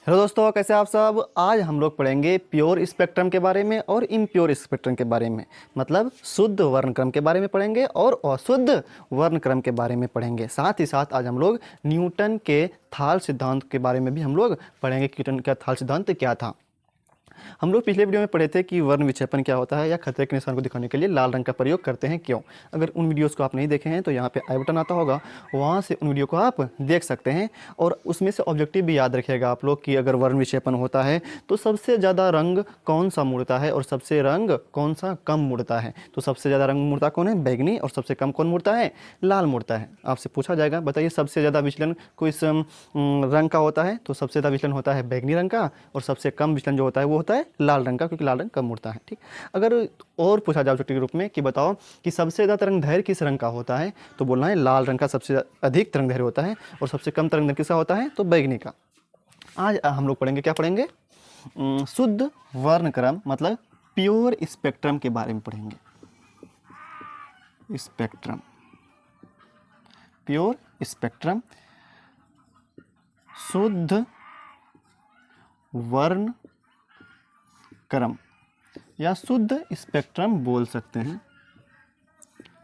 Hello दोस्तों, कैसे आप सब। आज हम लोग पढ़ेंगे प्योर स्पेक्ट्रम के बारे में और इम्प्योर स्पेक्ट्रम के बारे में। मतलब शुद्ध वर्णक्रम के बारे में पढ़ेंगे और अशुद्ध वर्णक्रम के बारे में पढ़ेंगे। साथ ही साथ आज हम लोग न्यूटन के थाल सिद्धांत के बारे में भी हम लोग पढ़ेंगे कि न्यूटन का थाल सिद्धांत क्या था। हम लोग पिछले वीडियो में पढ़े थे कि वर्ण विक्षेपण क्या होता है या खतरे के निशान को दिखाने के लिए लाल रंग का प्रयोग करते हैं क्यों। अगर उन वीडियोस को आप नहीं देखे हैं तो यहाँ पे आई बटन आता होगा, वहाँ से उन वीडियो को आप देख सकते हैं। और उसमें से ऑब्जेक्टिव भी याद रखिएगा आप लोग कि अगर वर्ण विक्षेपण होता है तो सबसे ज़्यादा रंग कौन सा मुड़ता है और सबसे रंग कौन सा कम मुड़ता है। तो सबसे ज़्यादा रंग मुड़ता कौन है? बैगनी। और सबसे कम कौन मुड़ता है? लाल मुड़ता है। आपसे पूछा जाएगा, बताइए सबसे ज़्यादा विचलन किस रंग का होता है? तो सबसे ज़्यादा विचलन होता है बैगनी रंग का, और सबसे कम विचलन जो होता है वो होता है लाल रंग का, क्योंकि लाल रंग कम मुड़ता है। ठीक। अगर और पूछा जाए ऑब्जेक्टिव के रूप में कि बताओ कि सबसे ज़्यादा तरंगदैर्घ्य किस रंग का होता है, तो बोलना है लाल रंग का सबसे अधिक तरंगदैर्घ्य होता है, और सबसे कम तरंगदैर्घ्य किसका होता है? तो बैगनी का। आज हम लोग पढ़ेंगे, क्या पढ़ेंगे? शुद्ध वर्णक्रम मतलब प्योर स्पेक्ट्रम के बारे में पढ़ेंगे। स्पेक्ट्रम, प्योर स्पेक्ट्रम, शुद्ध वर्णक्रम या शुद्ध स्पेक्ट्रम बोल सकते हैं।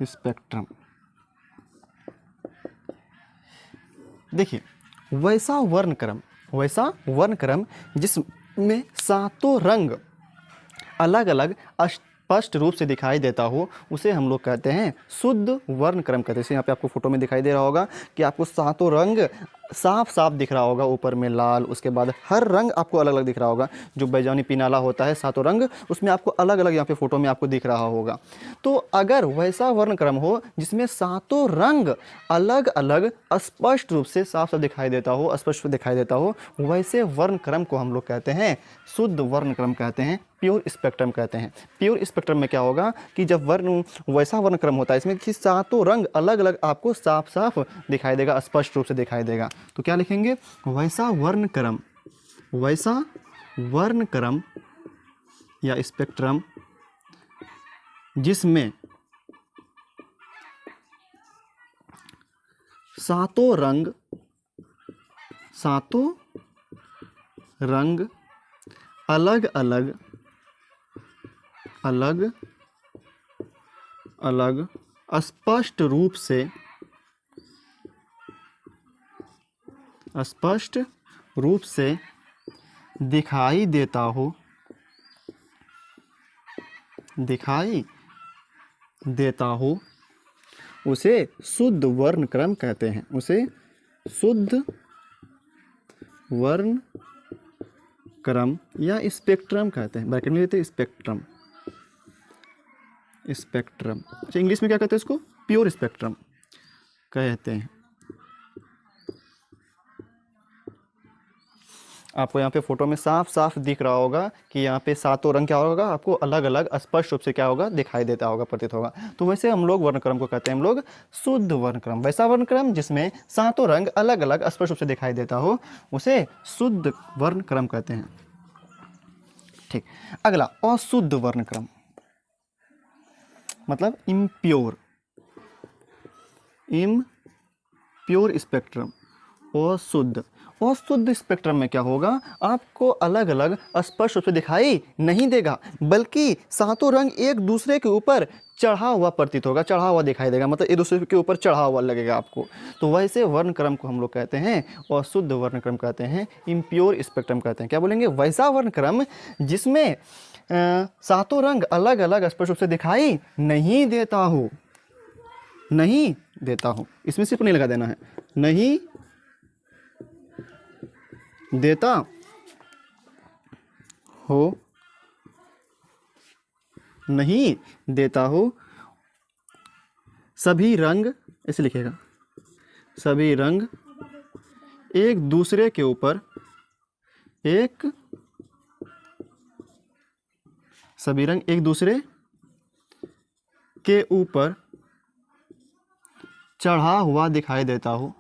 स्पेक्ट्रम देखिए, वैसा वर्णक्रम जिसमें सातों रंग अलग अलग स्पष्ट रूप से दिखाई देता हो, उसे हम लोग कहते हैं शुद्ध वर्णक्रम कहते हैं। जैसे यहाँ पे आपको फोटो में दिखाई दे रहा होगा कि आपको सातों रंग साफ साफ दिख रहा होगा, ऊपर में लाल, उसके बाद हर रंग आपको अलग अलग दिख रहा होगा। जो बैजानी पिनाला होता है सातों रंग, उसमें आपको अलग अलग यहाँ पे फोटो में आपको दिख रहा होगा। तो अगर वैसा वर्णक्रम हो जिसमें सातों रंग अलग अलग स्पष्ट रूप से साफ साफ दिखाई देता हो, स्पष्ट दिखाई देता हो, वैसे वर्णक्रम को हम लोग कहते हैं शुद्ध वर्णक्रम कहते हैं, प्योर स्पेक्ट्रम कहते हैं। प्योर स्पेक्ट्रम में क्या होगा कि जब वैसा वर्णक्रम होता है इसमें कि सातों रंग अलग अलग आपको साफ साफ दिखाई देगा, स्पष्ट रूप से दिखाई देगा। तो क्या लिखेंगे? वैसा वर्णक्रम या स्पेक्ट्रम जिसमें सातों रंग अलग अलग स्पष्ट रूप से दिखाई देता हो, उसे शुद्ध वर्णक्रम कहते हैं। उसे शुद्ध वर्णक्रम या स्पेक्ट्रम कहते हैं। ब्रैकेट में लेते हैं स्पेक्ट्रम। अच्छा, इंग्लिश में क्या कहते हैं इसको? प्योर स्पेक्ट्रम कहते हैं। आपको यहाँ पे फोटो में साफ साफ दिख रहा होगा कि यहाँ पे सातों रंग क्या होगा, आपको अलग अलग स्पष्ट रूप से क्या होगा, दिखाई देता होगा, प्रतीत होगा। तो वैसे हम लोग वर्णक्रम को कहते हैं हम लोग शुद्ध वर्णक्रम। वैसा वर्णक्रम जिसमें सातों रंग अलग अलग स्पष्ट रूप से दिखाई देता हो, उसे शुद्ध वर्णक्रम कहते हैं। ठीक। अगला अशुद्ध वर्णक्रम मतलब इम्प्योर स्पेक्ट्रम। अशुद्ध स्पेक्ट्रम में क्या होगा, आपको अलग अलग स्पष्ट रूप से दिखाई नहीं देगा, बल्कि सातों रंग एक दूसरे के ऊपर चढ़ा हुआ प्रतीत होगा, चढ़ा हुआ दिखाई देगा, मतलब एक दूसरे के ऊपर चढ़ा हुआ लगेगा आपको। तो वैसे वर्णक्रम को हम लोग कहते हैं अशुद्ध वर्णक्रम कहते हैं, इम्प्योर स्पेक्ट्रम कहते हैं। क्या बोलेंगे? वैसा वर्णक्रम जिसमें सातों रंग अलग अलग स्पष्ट रूप से दिखाई नहीं देता हो। इसमें सिर्फ नहीं लगा देना है, नहीं देता हो, सभी रंग, ऐसे लिखेगा, सभी रंग एक दूसरे के ऊपर चढ़ा हुआ दिखाई देता हो,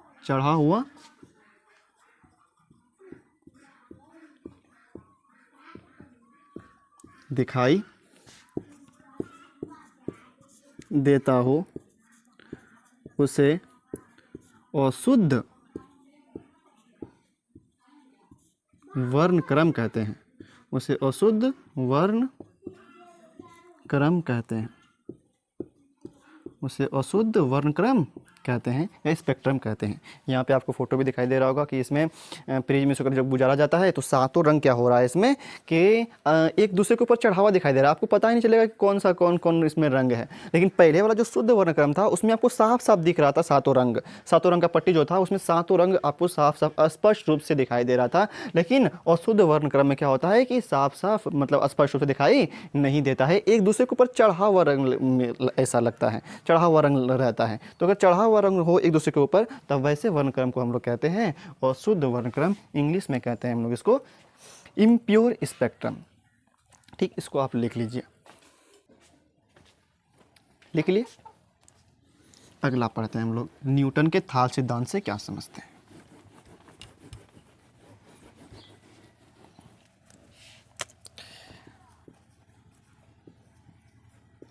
दिखाई देता हो, उसे अशुद्ध वर्ण क्रम कहते हैं, उसे अशुद्ध वर्ण क्रम कहते हैं, उसे अशुद्ध वर्णक्रम कहते हैं या स्पेक्ट्रम कहते हैं। यहाँ पे आपको फोटो भी दिखाई दे रहा होगा कि इसमें प्रिज्म से जब गुजारा जाता है तो सातों रंग क्या हो रहा है इसमें कि एक दूसरे के ऊपर चढ़ावा दिखाई दे रहा है। आपको पता ही नहीं चलेगा कि कौन सा कौन कौन इसमें रंग है। लेकिन पहले वाला जो शुद्ध वर्णक्रम था उसमें आपको साफ साफ दिख रहा था सातों रंग का पट्टी जो था उसमें सातों रंग आपको साफ साफ स्पष्ट रूप से दिखाई दे रहा था। लेकिन अशुद्ध वर्णक्रम में क्या होता है कि साफ साफ मतलब स्पष्ट रूप से दिखाई नहीं देता है, एक दूसरे के ऊपर चढ़ा हुआ रंग ऐसा लगता है, चढ़ा हुआ रंग रहता है। तो अगर चढ़ा हुआ रंग हो एक दूसरे के ऊपर तब वैसे वर्णक्रम को हम लोग कहते हैं अशुद्ध वर्णक्रम। इंग्लिश में कहते हैं हम लोग इसको इम्प्योर स्पेक्ट्रम। ठीक, इसको आप लिख लीजिए, लिख लिए। अगला पढ़ते हैं हम लोग, न्यूटन के थाल सिद्धांत से क्या समझते हैं।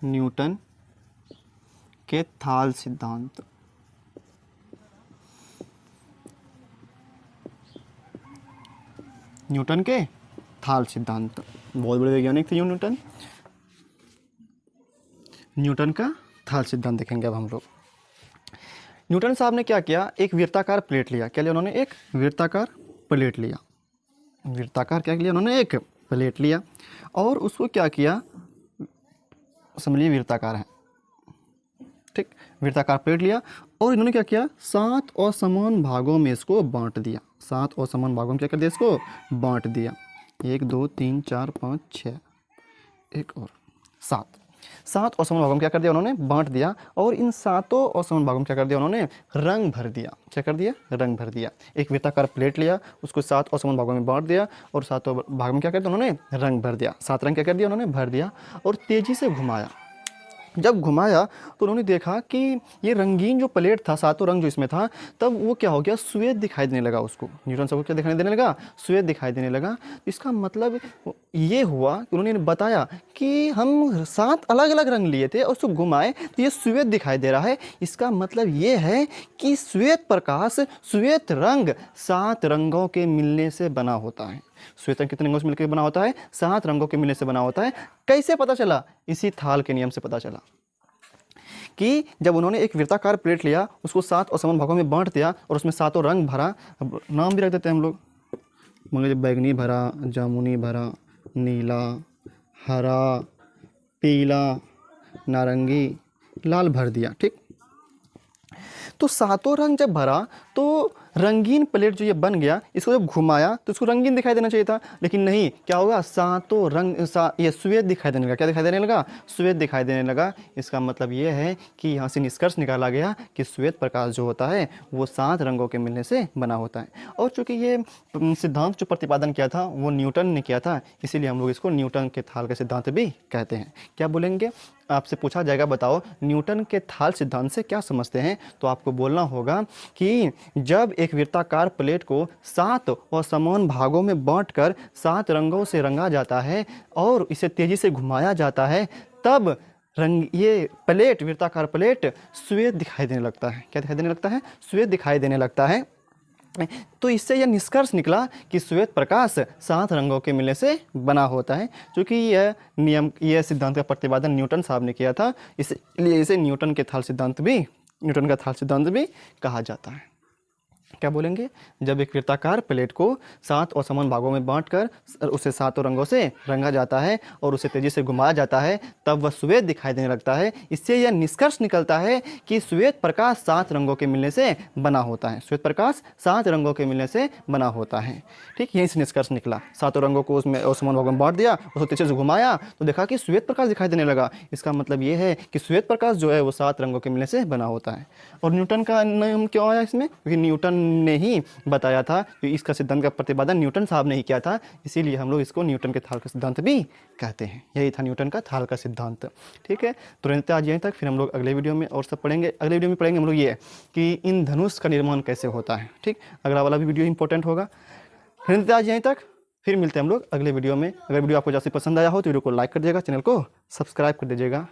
न्यूटन के थाल सिद्धांत। न्यूटन के थाल सिद्धांत, बहुत बड़े वैज्ञानिक थे न्यूटन। न्यूटन का थाल सिद्धांत देखेंगे अब हम लोग। न्यूटन साहब ने क्या किया, एक वृत्ताकार प्लेट लिया। क्या लिया उन्होंने, एक वृत्ताकार प्लेट लिया। वृत्ताकार क्या लिया उन्होंने, एक प्लेट लिया और उसको क्या किया, समझिए वृत्ताकार है, ठीक, वृत्ताकार प्लेट लिया और इन्होंने क्या किया, 7 असमान भागों में इसको बांट दिया। 7 असमान भागों में क्या कर दिया, इसको बांट दिया। 1 2 3 4 5 6, एक और 7 असमान भागों में क्या कर दिया उन्होंने, बांट दिया। और इन 7 असमान भागों में क्या कर दिया उन्होंने, रंग भर दिया। क्या कर दिया, रंग भर दिया। एक वृत्ताकार प्लेट लिया, उसको 7 असमान भागों में बांट दिया और 7 भागों में क्या कर दिया उन्होंने, रंग भर दिया। 7 रंग क्या कर दिया उन्होंने, भर दिया और तेजी से घुमाया। जब घुमाया तो उन्होंने देखा कि ये रंगीन जो प्लेट था, 7 रंग जो इसमें था, तब वो क्या हो गया, श्वेत दिखाई देने लगा उसको। न्यूटन साहब को क्या दिखाई देने लगा, श्वेत दिखाई देने लगा। इसका मतलब ये हुआ कि उन्होंने बताया कि हम 7 अलग अलग रंग लिए थे और उसको घुमाए तो ये श्वेत दिखाई दे रहा है। इसका मतलब ये है कि श्वेत प्रकाश, श्वेत रंग 7 रंगों के मिलने से बना होता है। श्वेत रंग कितने रंगों से मिलकर बना होता है, 7 रंगों के मिलने से बना होता है। कैसे पता चला, इसी थाल के नियम से पता चला कि जब उन्होंने एक वृत्ताकार प्लेट लिया, उसको 7 असमान भागों में बांट दिया और उसमें 7 रंग भरा। अब नाम भी रख देते हैं हम लोग, मतलब बैगनी भरा, जामुनी भरा, नीला, हरा, पीला, नारंगी, लाल भर दिया। ठीक, तो 7 रंग जब भरा तो रंगीन प्लेट जो ये बन गया, इसको जब घुमाया तो इसको रंगीन दिखाई देना चाहिए था, लेकिन नहीं, क्या होगा, 7 रंग ये श्वेत दिखाई देने लगा। क्या दिखाई देने लगा, श्वेत दिखाई देने लगा। इसका मतलब ये है कि यहाँ से निष्कर्ष निकाला गया कि श्वेत प्रकाश जो होता है वो 7 रंगों के मिलने से बना होता है। और चूँकि ये सिद्धांत जो प्रतिपादन किया था वो न्यूटन ने किया था, इसीलिए हम लोग इसको न्यूटन के थाल का सिद्धांत भी कहते हैं। क्या बोलेंगे, आपसे पूछा जाएगा बताओ न्यूटन के थाल सिद्धांत से क्या समझते हैं, तो आपको बोलना होगा कि जब एक वृत्ताकार प्लेट को 7 असमान भागों में बांटकर 7 रंगों से रंगा जाता है और इसे तेजी से घुमाया जाता है, तब ये प्लेट, वृत्ताकार प्लेट श्वेत दिखाई देने लगता है। क्या दिखाई देने लगता है, श्वेत दिखाई देने लगता है। तो इससे यह निष्कर्ष निकला कि श्वेत प्रकाश 7 रंगों के मिलने से बना होता है। क्योंकि यह सिद्धांत का प्रतिपादन न्यूटन साहब ने किया था, इसलिए इसे न्यूटन के थाल सिद्धांत भी, न्यूटन का थाल सिद्धांत भी कहा जाता है। क्या बोलेंगे, जब एक वृत्ताकार प्लेट को 7 असमान भागों में बांटकर उसे 7 रंगों से रंगा जाता है और उसे तेजी से घुमाया जाता है, तब वह श्वेत दिखाई देने लगता है। इससे यह निष्कर्ष निकलता है कि श्वेत प्रकाश 7 रंगों के मिलने से बना होता है। श्वेत प्रकाश 7 रंगों के मिलने से बना होता है। ठीक, यहीं से निष्कर्ष निकला। 7 रंगों को उसमें असमान भागों में बांट दिया, उसको तेजी से घुमाया तो देखा कि श्वेत प्रकाश दिखाई देने लगा। इसका मतलब ये है कि श्वेत प्रकाश जो है वो 7 रंगों के मिलने से बना होता है। और न्यूटन का नाम क्यों आया इसमें, क्योंकि न्यूटन ने ही बताया था कि इसका सिद्धांत का प्रतिपादन न्यूटन साहब ने ही किया था, इसीलिए हम लोग इसको न्यूटन के थाल का सिद्धांत भी कहते हैं। यही था न्यूटन का थाल का सिद्धांत। ठीक है, तो रहते आज यहीं तक, फिर हम लोग अगले वीडियो में और सब पढ़ेंगे। अगले वीडियो में पढ़ेंगे हम लोग ये कि इन धनुष का निर्माण कैसे होता है। ठीक, अगला वाला भी वीडियो इंपॉर्टेंट होगा। रहते आज यहीं तक, फिर मिलते हैं हम लोग अगले वीडियो में। अगर वीडियो आपको जैसे पसंद आया हो तो वीडियो को लाइक कर दीजिएगा, चैनल को सब्सक्राइब कर दीजिएगा।